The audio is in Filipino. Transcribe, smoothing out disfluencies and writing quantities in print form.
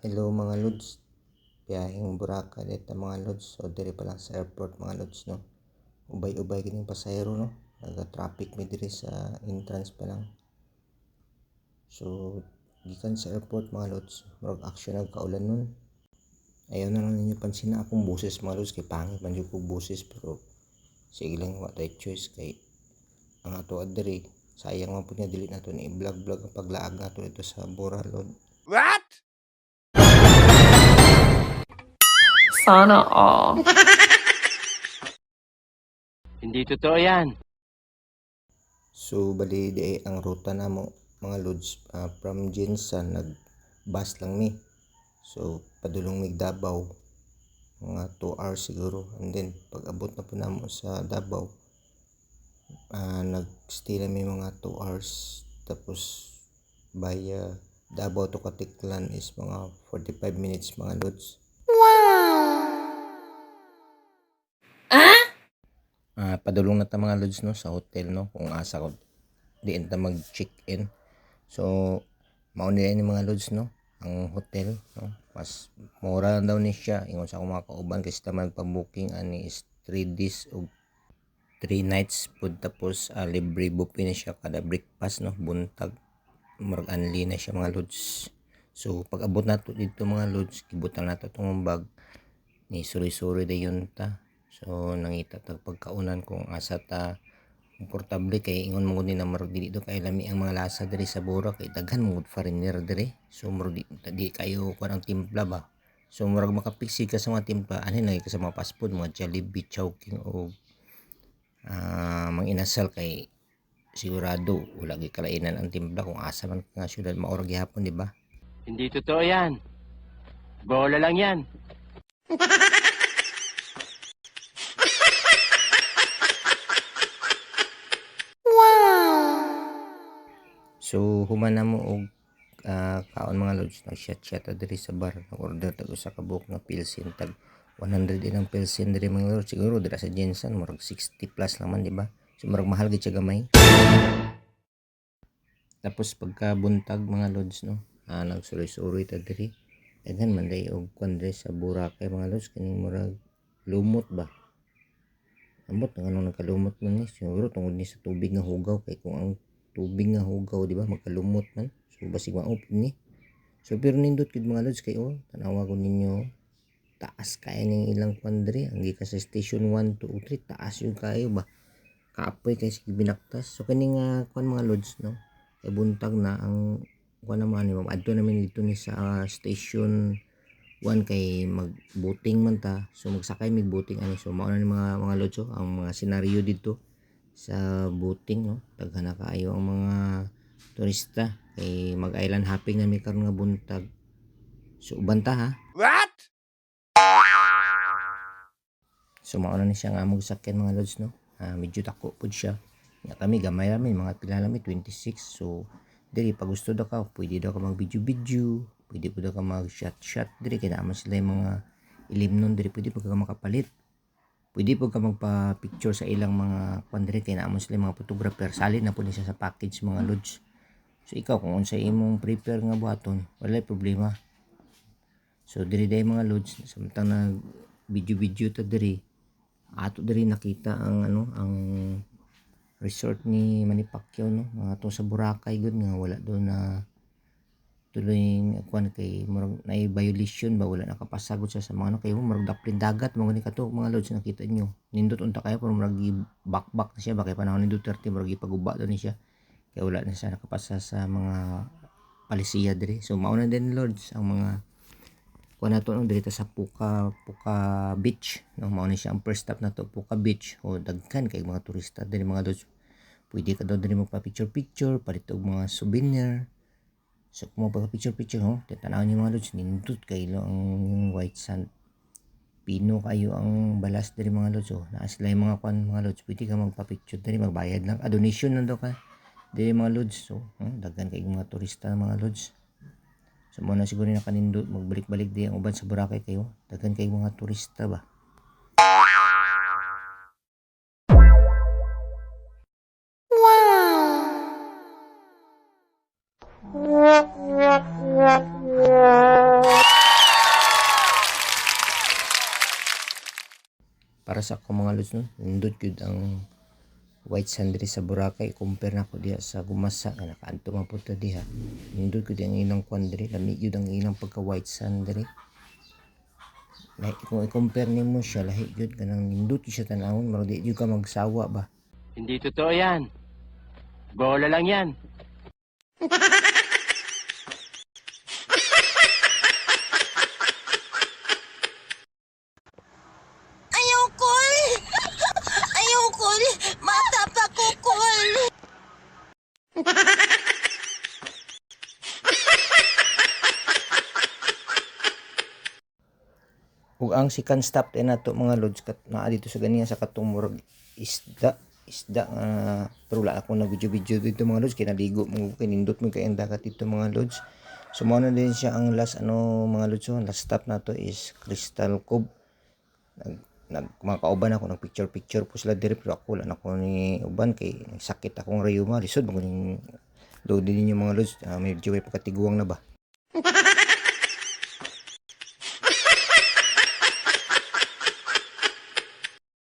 Hello mga lods, biyaheng Boracay dito mga lods. So diri pa lang sa airport mga lods no. Ubay-ubay kining pasahero no. Naga-traffic mi diri sa entrance pa lang. So gikan sa airport mga lods, murag action ang kaulan nun. Ayaw na lang ninyo pansin na akong boses mga lods kay pangit man jud kog boses, pero sige lang, wa tay choice kay ang ato diri sayang man pud nga dili nato ni i-vlog ang paglaag nato dito sa Bora Lod. What? Sana all. Hindi totoo yan. So bali di ang ruta namo mga lods, from Jinsan nag-bus lang mi. So padulong mig Davao mga 2 hours siguro, and then pag abot na po namo sa Davao, nag-stay na mi mga 2 hours, tapos via Davao to Katiklan is mga 45 minutes mga lods. Padulong na ta mga lods no sa hotel no, kung asa ko diin ta mag-check-in. So mao ni mga lods no ang hotel no, mas mura lang daw ni siya ingon sa akong mga kauban, kasi ta magpa-booking ani is 3 days o 3 nights pud, tapos libre buffet na siya kada breakfast no, buntag murag anli na siya mga lods. So pag abot nato dito mga lods, gibutan nato tong bag ni suri-suri dayon ta. So nangita tag pagkaunan kung asa ta komportable, kay ingon mo ni na marog dili do kay lami ang mga lasa diri sa Bora, kay daghan mo foreigner diri. So marog di kayo kuan ang timpla ba. So marog makapiksig ka sa mga timpla ani na ka sa mga fast food, mga Jollibee, Chowking o mang inasal, kay sigurado wala gyud kalainan ang timpla kung asa man nga syudad maorag gihapon, di ba? Hindi totoo yan. Bola lang yan. So human na mo og kaon mga lods, nag-chat diri sa bar, nag-order tag usa ka buok nga pilsin, tag 100 din ang pilsin diri mga lods. Siguro dira sa Jensen murag 60 plus naman, di ba? So murag mahal gid siya gamay. Tapos pagka buntag mga lods no, nagsuroy-suroy ta diri. Daghan man day og kwan diri sa Boracay mga lods, kining murag lumot ba. Ambot nga nung nagkalumot man ni, siguro tungod ni sa tubig nga hugaw, kay kung ang tubig nga hugaw di ba magkalumot man, so basig maupod ni. So pero nindot gid mga lods kay tanawa ko ninyo, taas kaya ning ilang kwan diri, ang gikan sa station 1 to 3 taas yung kayo ba, kaapoy kay sige binaktas. So kaning kwan mga lods no, kay buntag na ang kwan naman ni adto namin dito ni sa station 1, kay mag-boating man ta. So magsakay mig boating ani. So mao na ni mga lods ang mga senaryo dito sa boating no. Daghan na kaayo ang mga turista, kay mag-island hopping na mi karon nga buntag. So uban ta ha. What? So mao na ni siya nga among sakyan mga lods no. Medyo dako pud siya. Nga kami gamay rami, mga pila lami 26. So diri pag gusto daw ka, pwede daw ka mag video, pwede po daw ka mag shot diri, kaya naman sila yung mga ilimnon diri, pwede po ka makapalit, pwede po ka magpa picture sa ilang mga kwan diri, kaya naman sila mga photographer, salin na po niya sa package mga lods. So ikaw kung unsa imong prepare nga buhaton, wala problema. So diri day mga lods, samtang nag video ta diri, ato diri nakita ang ang resort ni Manny Pacquiao no, nga to sa Boracay gud, nga wala do na tuloy kuan, kay murag na violation ba, wala nakapasagod siya sa mga kay murag daplin dagat mo ni kato mga lods, nakita nyo nindot unta kaya pero murag back na siya ba, kay panahon ni Duterte murag ipaguba do ni siya, kay wala na siya nakapasa sa mga palisiya diri. So mao na din lods ang mga kuan nato no, diri sa Puka Beach no, mao ni siya ang first stop nato, Puka Beach. O daghan kay mga turista diri mga lods, pwede ka daw diri magpa picture palit og mga souvenir. So kung magpa-picture no, tanaw niyo mga lods, nindot kayo ang white sand, pino kayo ang balas diri mga lods. So naa sila yung mga kwan mga lods, pwede ka magpa-picture diri, magbayad lang, donation lang daw ka diri mga lods. So daghan kay mga turista mga lods. So mo na siguro na kanindot magbalik-balik di ang uban sa Boracay, kayo daghan kay mga turista ba. Wow. para sa ako mga lods no, nindot gyud ang white sand diri sa Boracay compare nako diha sa Gumasa nga nakaadto man pud ta diha. Nindot gyud ang ilang kwan diri, lami gyud ang ilang pagka white sand diri. Lahi kung i-compare nimo siya, lahi gyud kanang nindot gyud siya tanawon, murag di gyud ka magsawa ba. Hindi totoo yan. Bola lang yan. Ayoko eh. Ayoko eh. Mata pa ko kol. Ug ang second stop din nato mga lods kat naa dito sa ganiya sa katong murag isda nga pero wala ako na video dito mga lods kay naligo mo kay nindot mo kay ang dagat dito mga lods. So mao na din siya ang last mga lods, so last stop nato is Crystal Cove. Mga kauban ako ng picture po sila diri pero ako wala na ko ni uban kay sakit akong rayuma lisod mo ning load din yung mga lods, medyo may pagkatiguang na ba.